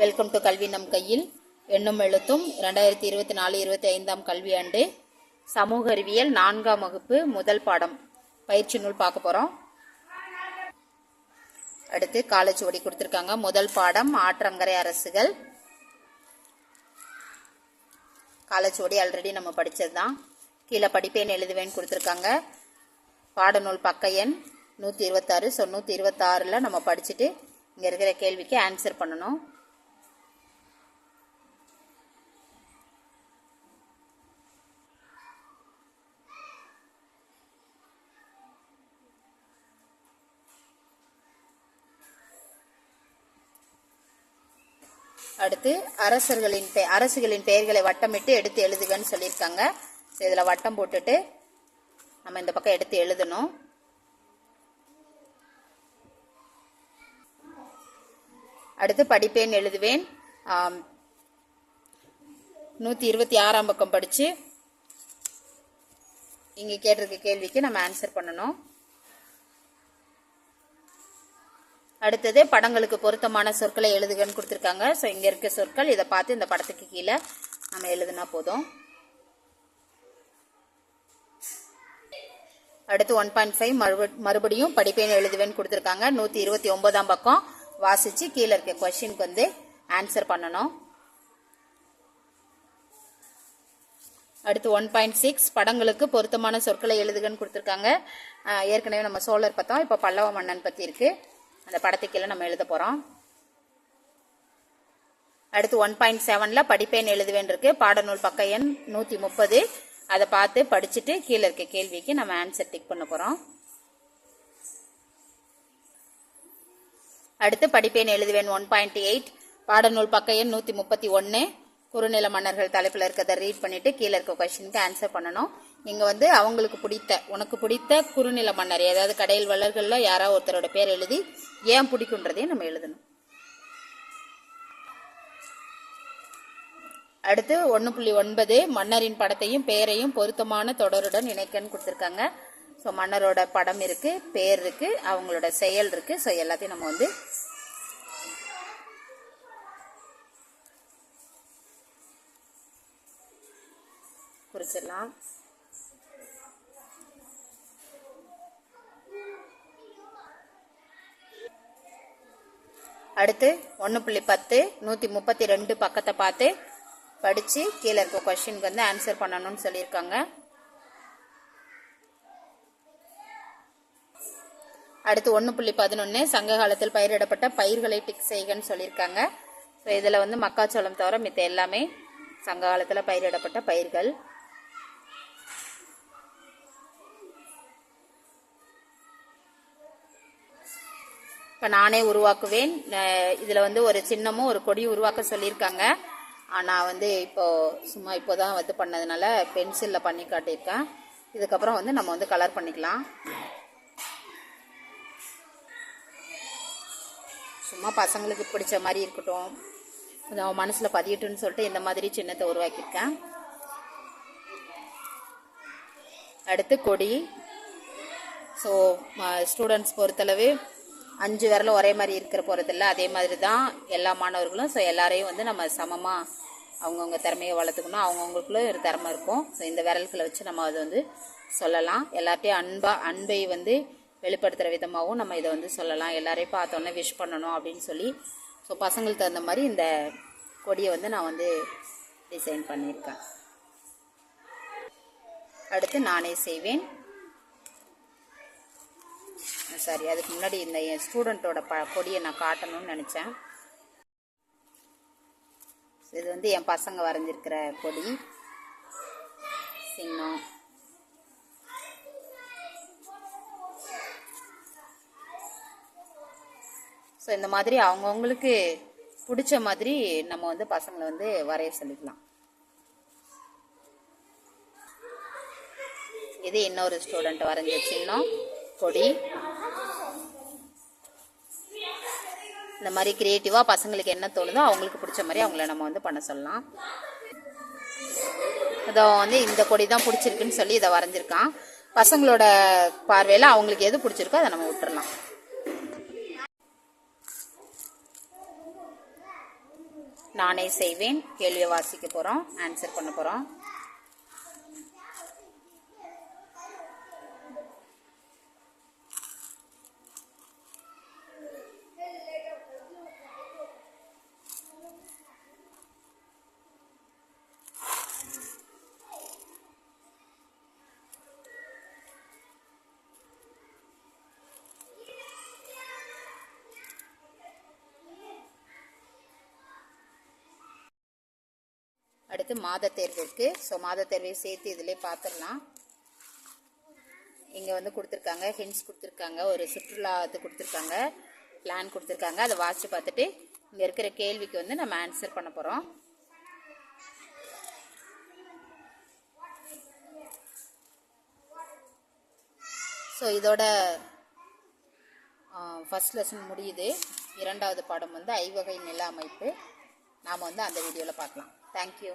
Welcome to கல்வி நம் கையில். எண்ணும் எழுத்தும் 2024-25 கல்வியாண்டு சமூக அறிவியல் 4ஆம் வகுப்பு முதல் பாடம் பயிற்சி நூல் பார்க்க போகிறோம். அடுத்து காலச்சுவடி கொடுத்துருக்காங்க. முதல் பாடம் ஆற்றங்கரை அரசுகள். காலச்சுவடி ஆல்ரெடி நம்ம படித்தது தான். கீழே படிப்பேன் எழுதுவேன்னு கொடுத்துருக்காங்க. பாடநூல் பக்க எண் 126. ஸோ 126ல் நம்ம படிச்சுட்டு இங்கே இருக்கிற கேள்விக்கு ஆன்சர் பண்ணணும். அடுத்து அரசுகளின் பெயர்களை வட்டமிட்டு எடுத்து எழுதுகன்னு சொல்லியிருக்காங்க. ஸோ இதில் வட்டம் போட்டுட்டு நம்ம இந்த பக்கம் எடுத்து எழுதணும். அடுத்து படிப்பேன் எழுதுவேன் 126ஆம் பக்கம் படித்து இங்கே கேட்டிருக்க கேள்விக்கு நம்ம ஆன்சர் பண்ணணும். அடுத்தது படங்களுக்கு பொருத்தமான சொற்களை எழுதுகன்னு கொடுத்துருக்காங்க. ஸோ இங்கே இருக்க சொற்கள் இதை பார்த்து இந்த படத்துக்கு கீழே நம்ம எழுதுனா போதும். அடுத்து 1.5 மறுபடியும் படிப்பேன் எழுதுவேன்னு கொடுத்துருக்காங்க. 129ஆம் பக்கம் வாசித்து கீழே இருக்க கொஸ்டினுக்கு வந்து ஆன்சர் பண்ணணும். அடுத்து 1.6 படங்களுக்கு பொருத்தமான சொற்களை எழுதுகன்னு கொடுத்துருக்காங்க. ஏற்கனவே நம்ம சோழர் பார்த்தோம். இப்போ பல்லவ மன்னன் பற்றி இருக்குது. அந்த படத்துக்கீழே நம்ம எழுத போகிறோம். அடுத்து 1.7ல் படிப்பேன் எழுதுவேன் இருக்கு. பாடநூல் பக்க எண் 130. அதை பார்த்து படிச்சுட்டு கீழே இருக்க கேள்விக்கு நம்ம ஆன்சர் டிக் பண்ண போகிறோம். அடுத்து படிப்பேன் எழுதுவேன் 1.8 பாடநூல் பக்க எண் 131. குறுநில மன்னர்கள் தலைப்பில் இருக்கிறத ரீட் பண்ணிட்டு கீழே இருக்க கொஸ்டினுக்கு ஆன்சர் பண்ணணும். நீங்க வந்து அவங்களுக்கு உனக்கு பிடித்த குறுநில மன்னர், ஏதாவது கடையில் வள்ளல்கள்ல யாராவது ஒருத்தரோட பேர் எழுதி ஏன் பிடிக்குன்றதையும் நம்ம எழுதணும். அடுத்து 1.9 மன்னரின் படத்தையும் பெயரையும் பொருத்தமான தொடருடன் இணைக்கன்னு கொடுத்துருக்காங்க. ஸோ மன்னரோட படம் இருக்கு, பேர் இருக்கு, அவங்களோட செயல் இருக்கு. ஸோ எல்லாத்தையும் நம்ம வந்து குறிச்சிடலாம். அடுத்து 1.10 132 பக்கத்தை பார்த்து படித்து கீழே இருக்க கொஸ்டினுக்கு வந்து ஆன்சர் பண்ணணும்னு சொல்லியிருக்காங்க. அடுத்து 1.11 சங்க காலத்தில் பயிரிடப்பட்ட பயிர்களை டிக் செய்கன்னு சொல்லியிருக்காங்க. ஸோ இதில் வந்து மக்காச்சோளம் தவிர மித்த எல்லாமே சங்க காலத்தில் பயிரிடப்பட்ட பயிர்கள். இப்போ நானே உருவாக்குவேன். இதில் வந்து ஒரு சின்னமும் ஒரு கொடி உருவாக்க சொல்லியிருக்காங்க. நான் வந்து இப்போதான் வந்து பண்ணதுனால பென்சிலில் பண்ணி காட்டியிருக்கேன். இதுக்கப்புறம் வந்து நம்ம வந்து கலர் பண்ணிக்கலாம். சும்மா பசங்களுக்கு பிடிச்ச மாதிரி இருக்கட்டும், கொஞ்சம் மனசில் பதியட்டுன்னு சொல்லிட்டு இந்த மாதிரி சின்னத்தை உருவாக்கியிருக்கேன். அடுத்து கொடி. ஸோ ஸ்டூடெண்ட்ஸ் பொறுத்தளவு 5 விரலும் ஒரே மாதிரி இருக்கிற போகிறதில்ல, அதே மாதிரி தான் எல்லா மாணவர்களும். ஸோ எல்லாரையும் வந்து நம்ம சமமாக அவங்கவுங்க திறமையை வளர்த்துக்கணும். அவங்கவுங்களுக்குள்ள ஒரு திறமை இருக்கும். ஸோ இந்த விரல்களை வச்சு நம்ம அதை வந்து சொல்லலாம். எல்லார்ட்டையும் அன்பை வந்து வெளிப்படுத்துகிற விதமாகவும் நம்ம இதை வந்து சொல்லலாம். எல்லாரையும் பார்த்தோன்னே விஷ் பண்ணணும் அப்படின்னு சொல்லி. ஸோ பசங்களுக்கு தகுந்த மாதிரி இந்த கொடியை வந்து நான் வந்து டிசைன் பண்ணியிருக்கேன். அடுத்து நானே செய்வேன். சரி, அதுக்கு முன்னாடி இந்த என் ஸ்டூடெண்ட்டோட கொடியை நான் காட்டணும்னு நினச்சேன். இது வந்து என் பசங்க வரைஞ்சிருக்கிற கொடி சின்னம். ஸோ இந்த மாதிரி அவங்கவுங்களுக்கு பிடிச்ச மாதிரி நம்ம வந்து பசங்களை வந்து வரைய சொல்லிக்கலாம். இது இன்னொரு ஸ்டூடெண்ட் வரைஞ்ச சின்னம் கொடி. இந்த மாதிரி கிரியேட்டிவாக பசங்களுக்கு என்ன தோணுதோ அவங்களுக்கு பிடிச்ச மாதிரி அவங்கள நம்ம வந்து பண்ண சொல்லலாம். இதோ வந்து இந்த கொடி தான் பிடிச்சிருக்குன்னு சொல்லி இதை வரைஞ்சிருக்கான். பசங்களோட பார்வையில் அவங்களுக்கு எது பிடிச்சிருக்கோ அதை நம்ம விட்டுறலாம். நானே செய்வேன் கேள்வியை வாசிக்க போகிறோம், ஆன்சர் பண்ண போகிறோம். அடுத்து மாத தேர்வு இருக்குது. ஸோ மாத தேர்வை சேர்த்து இதிலே பார்த்துடலாம். இங்கே வந்து கொடுத்துருக்காங்க, ஹிண்ட்ஸ் கொடுத்துருக்காங்க, ஒரு சுற்றுலாத்து கொடுத்துருக்காங்க, பிளான் கொடுத்துருக்காங்க. அதை வாசித்து பார்த்துட்டு இங்கே இருக்கிற கேள்விக்கு வந்து நம்ம ஆன்சர் பண்ண போகிறோம். ஸோ இதோட ஃபஸ்ட் லெசன் முடியுது. இரண்டாவது பாடம் வந்து ஐவகை நில அமைப்பு. நாம் வந்து அந்த வீடியோவில் பார்க்கலாம். தேங்க்யூ.